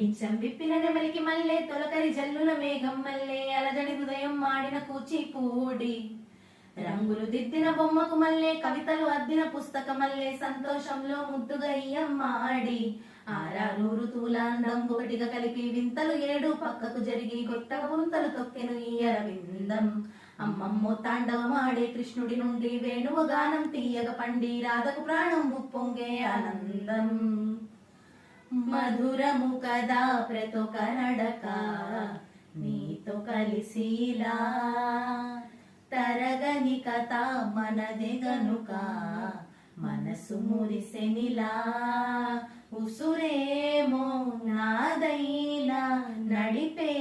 పించం విప్పిన నెమలికి మల్లె తొలకరి జల్లుల మేఘం మల్లె అలజడి హృదయం మాడిన కూచిపూడి రంగులు దిద్దిన బొమ్మకు మల్లె కవితలు అద్దిన పుస్తక మల్లె సంతోషంలో ముద్దుగా ఇయ్యమ్మాడి ఆరారు ఋతువుల అందం ఒకటిగా కలిపి వింతలు ఏడు పక్కకు జరిగి కొత్త గుంతలు తొక్కెను ఈ అరవిందం అమ్మమ్మో తాండవమాడే కృష్ణుడి నుండి వేణువు గానం తీయగ పండి రాధకు ప్రాణం ఉప్పొంగే ఆనందం మధురము కదా ప్రతొక నడక నీతో కలిసిలా తరగని కథ మనది గనుక మనసు మురిసెనిలా ఉసురేమో నాదైనా నడిపే